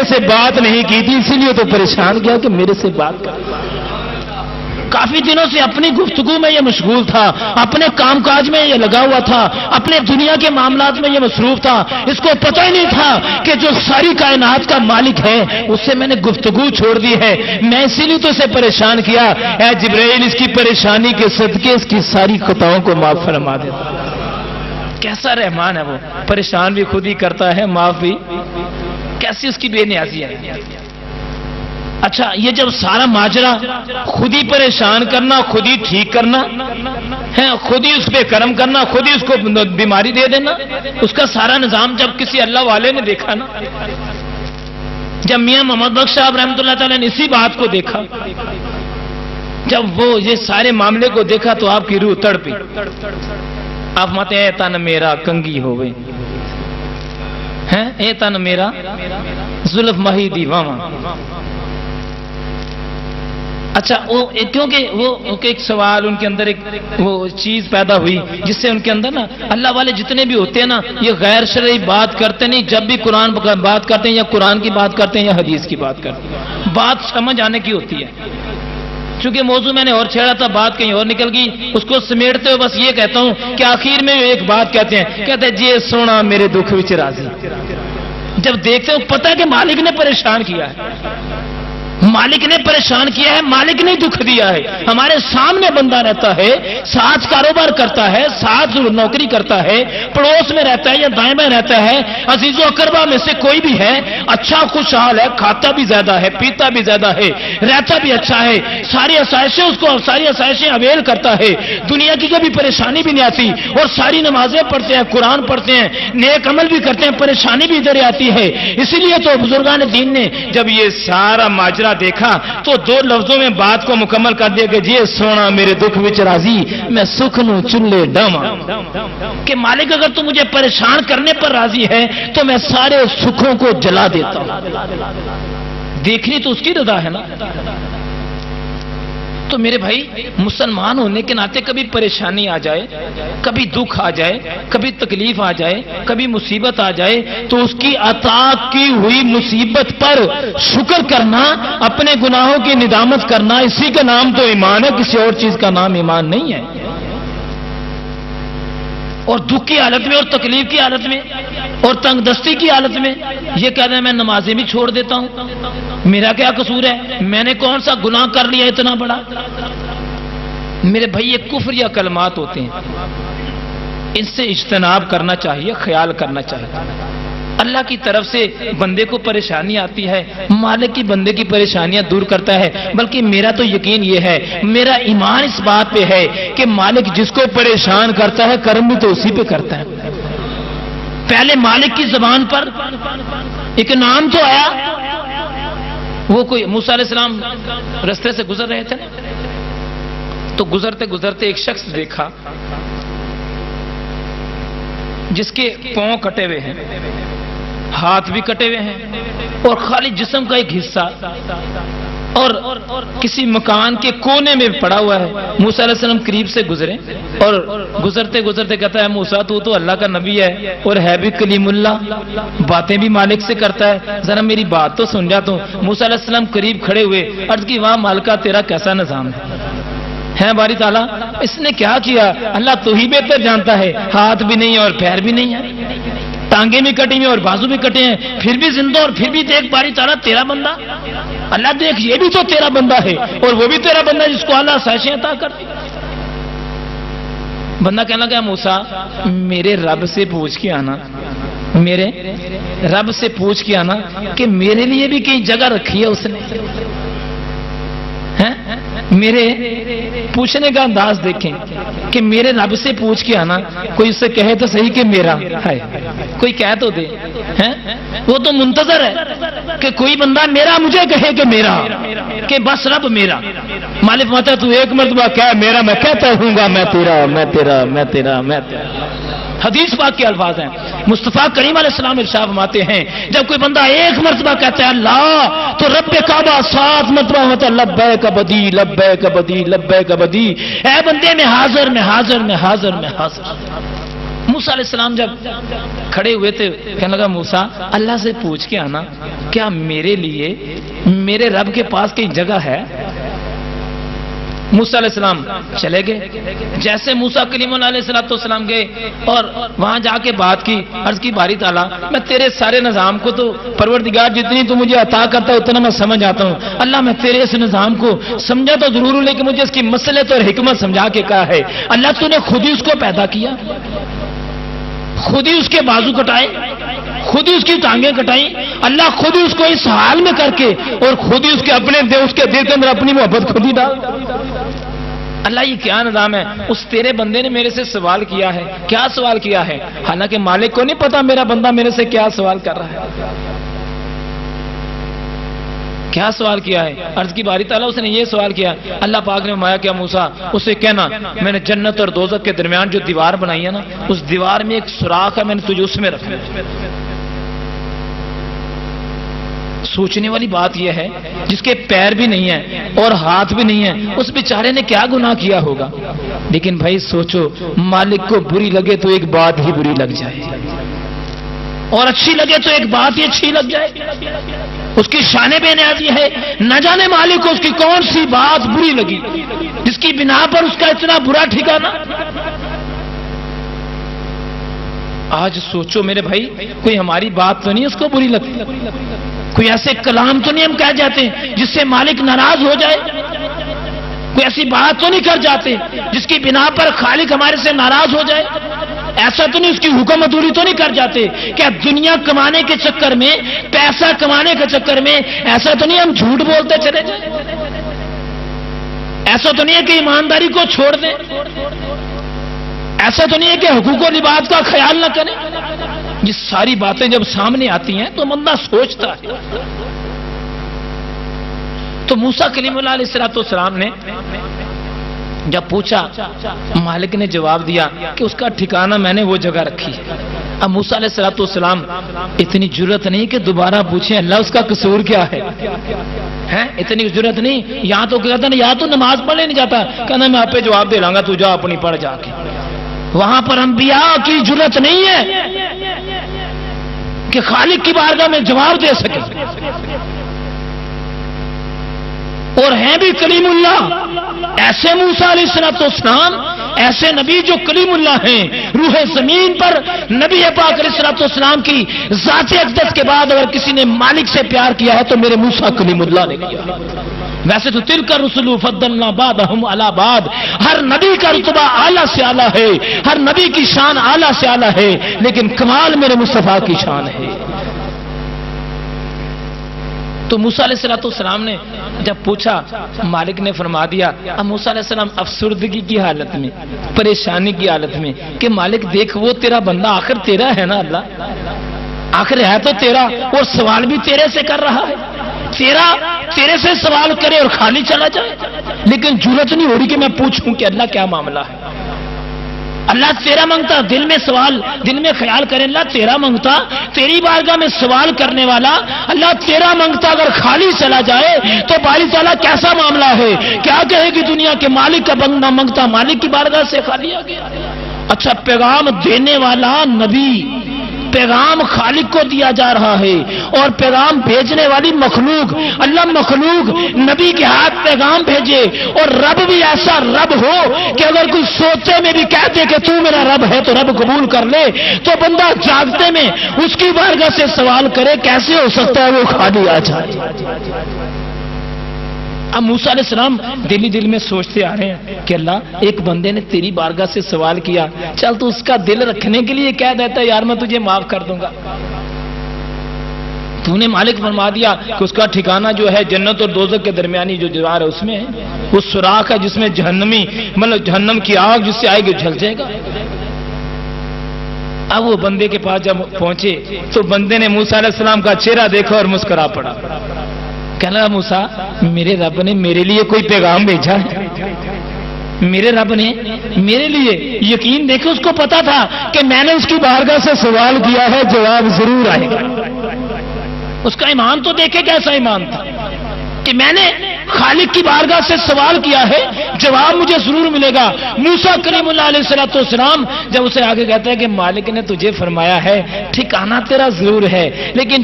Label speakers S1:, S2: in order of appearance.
S1: سے بات نہیں کی تھی، اسی لیے تو پریشان کیا کہ میرے سے بات کر۔ کافی دنوں سے اپنی گفتگو میں یہ مشغول تھا، اپنے کام کاج میں یہ لگا ہوا تھا، اپنے دنیا کے معاملات میں یہ مصروف تھا، اس کو پتہ ہی نہیں تھا کہ جو ساری کائنات کا مالک ہے اس سے میں نے گفتگو چھوڑ دی ہے۔ میں اسی لیے تو اسے پریشان کیا۔ اے جبرائیل، اس کی پریشانی کے صدقے اس کی ساری خطاؤں کو معاف فرما دیتا۔ کیسا رحمان ہے وہ، پریشان بھی خود ہی کرتا ہے، معاف بھی۔ کیسی اس کی بے نیازی ہے۔ اچھا، یہ جب سارا ماجرا خود ہی پریشان کرنا، خود ہی ٹھیک کرنا ہے، خود ہی اس پہ کرم کرنا، خود ہی اس کو بیماری دے دینا، اس کا سارا نظام جب کسی اللہ والے نے دیکھا نا، جب میاں محمد بخش صاحب رحمۃ اللہ تعالیٰ نے اسی بات کو دیکھا، جب وہ یہ سارے معاملے کو دیکھا تو آپ کی روح تڑپی۔ آپ ماتے اے تن میرا کنگی ہوئے ہیں، اے تن میرا زلف مہی دی واواں۔ اچھا، کیونکہ وہ ایک سوال ان کے اندر ایک وہ چیز پیدا ہوئی جس سے ان کے اندر نا اللہ والے جتنے بھی ہوتے ہیں نا، یہ غیر شرعی بات کرتے نہیں، جب بھی قرآن بات کرتے ہیں یا قرآن کی بات کرتے ہیں یا حدیث کی بات کرتے ہیں، بات سمجھ آنے کی ہوتی ہے۔ چونکہ موضوع میں نے اور چھیڑا تھا، بات کہیں اور نکل گئی، اس کو سمیٹتے ہوئے بس یہ کہتا ہوں کہ آخر میں ایک بات کہتے ہیں جی سونا میرے دکھ وچ راضی۔ جب دیکھتے ہو پتہ ہے کہ مالک نے پریشان کیا ہے، مالک نے پریشان کیا ہے، مالک نے دکھ دیا ہے۔ ہمارے سامنے بندہ رہتا ہے، ساتھ کاروبار کرتا ہے، ساتھ نوکری کرتا ہے، پڑوس میں رہتا ہے یا دائیں بائیں رہتا ہے، عزیز و اقربا میں سے کوئی بھی ہے، اچھا خوشحال ہے، کھاتا بھی زیادہ ہے، پیتا بھی زیادہ ہے، رہتا بھی اچھا ہے، ساری آسائشیں اس کو ساری آسائشیں اویل کرتا ہے، دنیا کی کبھی پریشانی بھی نہیں آتی، اور ساری نمازیں پڑھتے ہیں، قرآن پڑھتے ہیں، نیک عمل بھی کرتے ہیں، پریشانی بھی ادھر آتی ہے۔ اسی لیے تو بزرگان دین نے جب یہ سارا ماجرا دیکھا تو دو لفظوں میں بات کو مکمل کر دیا کہ جی سونا میرے دکھ وچ راضی، میں سکھ نو چلے ڈاواں۔ کہ مالک اگر تو مجھے پریشان کرنے پر راضی ہے تو میں سارے سکھوں کو جلا دیتا ہوں۔ دیکھنی تو اس کی رضا ہے نا۔ تو میرے بھائی، مسلمان ہونے کے ناطے کبھی پریشانی آ جائے، کبھی دکھ آ جائے، کبھی تکلیف آ جائے، کبھی مصیبت آ جائے تو اس کی عطا کی ہوئی مصیبت پر شکر کرنا، اپنے گناہوں کی ندامت کرنا، اسی کا نام تو ایمان ہے، کسی اور چیز کا نام ایمان نہیں ہے۔ اور دکھ کی حالت میں اور تکلیف کی حالت میں اور تنگ دستی کی حالت میں یہ کہہ رہے ہیں میں نمازیں بھی چھوڑ دیتا ہوں، میرا کیا قصور ہے، میں نے کون سا گناہ کر لیا اتنا بڑا؟ میرے بھائی، یہ کفر یا کلمات ہوتے ہیں، ان سے اجتناب کرنا چاہیے، خیال کرنا چاہیے۔ اللہ کی طرف سے بندے کو پریشانی آتی ہے، مالک کی بندے کی پریشانیاں دور کرتا ہے۔ بلکہ میرا تو یقین یہ ہے، میرا ایمان اس بات پہ ہے کہ مالک جس کو پریشان کرتا ہے کرم بھی تو اسی پہ کرتا ہے۔ پہلے مالک کی زبان پر ایک نام تو آیا، وہ کوئی موسیٰ علیہ السلام رستے سے گزر رہے تھے تو گزرتے گزرتے ایک شخص دیکھا جس کے پاؤں کٹے ہوئے ہیں، ہاتھ بھی کٹے ہوئے ہیں، اور خالی جسم کا ایک حصہ اور کسی مکان کے کونے میں پڑا ہوا ہے۔ موسیٰ علیہ السلام قریب سے گزرے اور گزرتے گزرتے کہتا ہے موسیٰ تو اللہ کا نبی ہے اور ہے بھی کلیم اللہ، باتیں بھی مالک سے کرتا ہے، ذرا میری بات تو سن جا تو۔ موسیٰ علیہ السلام قریب کھڑے ہوئے، عرض کی واہ مالکہ تیرا کیسا نظام ہے باری تعالیٰ، اس نے کیا کیا اللہ تو ہی بہتر جانتا ہے، ہاتھ بھی نہیں اور پیر بھی نہیں ہے، ٹانگیں بھی کٹی ہوئی اور بازو بھی کٹے ہیں، پھر بھی زندہ، اور پھر بھی دیکھ باری تعالیٰ تیرا بندہ، اللہ دیکھ یہ بھی تو تیرا بندہ ہے اور وہ بھی تیرا بندہ ہے جس کو اللہ آسائشیں عطا کرتی۔ بندہ کہنے لگا موسیٰ میرے رب سے پوچھ کے آنا، میرے رب سے پوچھ کے آنا کہ میرے لیے بھی کئی جگہ رکھی ہے اس نے۔ میرے پوچھنے کا انداز دیکھیں کہ میرے رب سے پوچھ کے آنا، کوئی اس سے کہے تو صحیح کہ میرا ہے، کوئی کہہ تو دے، وہ تو منتظر ہے کہ کوئی بندہ میرا مجھے کہے کہ میرا، کہ بس رب میرا۔ مالک ماتا تو ایک مرتبہ کہہ میرا، میں کہتا ہوں گا میں تیرا میں تیرا میں تیرا میں تیرا۔ حدیث پاک کے الفاظ ہیں، مصطفیٰ کریم علیہ السلام ارشاد فرماتے ہیں جب کوئی بندہ ایک مرتبہ کہتا ہے اللہ تو رب کعبہ 7 مرتبہ ہوتا ہے لبیک عبدی لبیک عبدی لبیک عبدی، اے بندے میں حاضر میں حاضر میں حاضر میں حاضر۔ موسیٰ علیہ السلام جب کھڑے ہوئے تھے کہنے لگا موسیٰ اللہ سے پوچھ کے آنا کیا میرے لیے میرے رب کے پاس کہیں جگہ ہے؟ موسیٰ علیہ السلام چلے گئے. جیسے موسیٰ کلیم اللہ علیہ السلام گئے اور وہاں جا کے بات کی، عرض کی باری تعالیٰ میں تیرے سارے نظام کو تو پروردگار جتنی تو مجھے عطا کرتا ہے اتنا میں سمجھ آتا ہوں. اللہ میں تیرے اس نظام کو سمجھا تو ضرور ہوں لیکن مجھے اس کی مصلحت اور حکمت سمجھا کے کہا ہے. اللہ تو نے خود ہی اس کو پیدا کیا، خود ہی اس کے بازو کٹائے، خود ہی اس کی ٹانگیں کٹائیں، اللہ خود ہی اس کو اس حال میں کر کے اور خود ہی اس کے اپنے اس کے دل کے اندر اپنی محبت خود ہی ڈال. اللہ یہ کیا نظام ہے؟ اس تیرے بندے نے میرے سے سوال کیا ہے. کیا سوال کیا ہے؟ حالانکہ مالک کو نہیں پتا میرا بندہ میرے سے کیا سوال کر رہا ہے. کیا سوال کیا ہے؟ عرض کی باری تعالیٰ اس نے یہ سوال کیا. اللہ پاک نے فرمایا کیا موسیٰ اسے کہنا میں نے جنت اور دوزخ کے درمیان جو دیوار بنائی ہے نا اس دیوار میں ایک سوراخ ہے، میں نے تجھے اس میں رکھا. سوچنے والی بات یہ ہے جس کے پیر بھی نہیں ہیں اور ہاتھ بھی نہیں ہیں اس بیچارے نے کیا گناہ کیا ہوگا. لیکن بھائی سوچو مالک کو بری لگے تو ایک بات ہی بری لگ جائے اور اچھی لگے تو ایک بات ہی اچھی لگ جائے. اس کی شان بے نیازی ہے، نہ جانے مالک کو اس کی کون سی بات بری لگی جس کی بنا پر اس کا اتنا برا ٹھکانہ. آج سوچو میرے بھائی کوئی ہماری بات تو نہیں اس کو بری لگتی، کوئی ایسے کلام تو نہیں ہم کہہ جاتے جس سے مالک ناراض ہو جائے، کوئی ایسی بات تو نہیں کر جاتے جس کی بنا پر خالق ہمارے سے ناراض ہو جائے. ایسا تو نہیں اس کی حکم ادھوری تو نہیں کر جاتے کیا دنیا کمانے کے چکر میں، پیسہ کمانے کے چکر میں ایسا تو نہیں ہم جھوٹ بولتے چلے جائیں؟ ایسا تو نہیں ہے کہ ایمانداری کو چھوڑ دیں؟ ایسا تو نہیں ہے کہ حقوق و لباس کا خیال نہ کریں؟ یہ ساری باتیں جب سامنے آتی ہیں تو بندہ سوچتا ہے. تو موسیٰ کلیم اللہ علیہ السلام نے جب پوچھا مالک نے جواب دیا کہ اس کا ٹھکانہ میں نے وہ جگہ رکھی. اب موسیٰ علیہ السلام اتنی جرت نہیں کہ دوبارہ پوچھیں اللہ اس کا قصور کیا ہے. اتنی جرت نہیں. یہاں تو کہتا نا یا تو نماز پڑھنے نہیں جاتا، کہنا میں آپ پہ جواب دے لاں گا تو جا اپنی پڑھ جا کے. وہاں پر انبیاء کی جرت نہیں ہے کہ خالق کی بارگاہ میں جواب دے سکے. اور ہیں بھی کلیم اللہ، ایسے موسیٰ علیہ السلام، ایسے نبی جو کلیم اللہ ہیں. روح زمین پر نبی پاک علیہ السلام کی ذات اقدس کے بعد اگر کسی نے مالک سے پیار کیا ہے تو میرے موسیٰ کلیم اللہ نے کیا. ویسے تو تلک الرسل فضلنا بعضهم علی بعض، ہر نبی کا رتبہ اعلیٰ سے اعلیٰ ہے، ہر نبی کی شان اعلیٰ سے اعلیٰ ہے، لیکن کمال میرے مصطفیٰ کی شان ہے. تو موسیٰ علیہ السلام نے جب پوچھا مالک نے فرما دیا. اب موسیٰ علیہ السلام افسردگی کی حالت میں، پریشانی کی حالت میں کہ مالک دیکھ وہ تیرا بندہ آخر تیرا ہے نا، اللہ آخر ہے تو تیرا اور سوال بھی تیرے سے کر رہا ہے. تیرے سے سوال کرے اور خالی چلا جائے، لیکن جرت نہیں ہو رہی کہ میں پوچھوں کہ اللہ کیا معاملہ ہے. اللہ تیرا مانگتا، دل میں سوال، دل میں خیال کرے اللہ تیرا مانگتا، تیری بارگاہ میں سوال کرنے والا اللہ تیرا مانگتا اگر خالی چلا جائے تو باری تعالیٰ کیسا معاملہ ہے؟ کیا کہے گی دنیا کے مالک کا بندہ مانگتا مالک کی بارگاہ سے خالی آ گیا. اچھا پیغام دینے والا نبی، پیغام خالق کو دیا جا رہا ہے اور پیغام بھیجنے والی مخلوق، اللہ مخلوق نبی کے ہاتھ پیغام بھیجے اور رب بھی ایسا رب ہو کہ اگر کوئی سوچے میں بھی کہتے کہ تو میرا رب ہے تو رب قبول کر لے تو بندہ جاگتے میں اس کی بارگاہ سے سوال کرے کیسے ہو سکتا ہے وہ خالی آ جائے. اب موسیٰ علیہ السلام دل میں سوچتے آ رہے ہیں کہ اللہ ایک بندے نے تیری بارگاہ سے سوال کیا، چل تو اس کا دل رکھنے کے لیے کہہ دیتا یار میں تجھے معاف کر دوں گا. تو نے مالک فرما دیا کہ اس کا ٹھکانہ جو ہے جنت اور دوزخ کے درمیانی جو دیوار ہے اس میں ہے، وہ سوراخ ہے جس میں جہنمی مطلب جہنم کی آگ جس سے آئے گی جل جائے گا. اب وہ بندے کے پاس جب پہنچے تو بندے نے موسیٰ علیہ السلام کا چہرہ دیکھا اور مسکرا پڑا. کہنا موسیٰ میرے رب نے میرے لیے کوئی پیغام بھیجا ہے، میرے رب نے میرے لیے، یقین دیکھو اس کو پتا تھا کہ میں نے اس کی بارگاہ سے سوال کیا ہے جواب ضرور آئے گا. اس کا ایمان تو دیکھے کیسا ایمان تھا کہ میں نے خالق کی بارگاہ سے سوال کیا ہے، جواب مجھے ضرور ملے گا۔ موسیٰ کلیم اللہ علیہ السلام جب اسے آگے کہتا ہے کہ مالک نے تجھے فرمایا ہے ٹھکانہ تیرا ضرور ہے، لیکن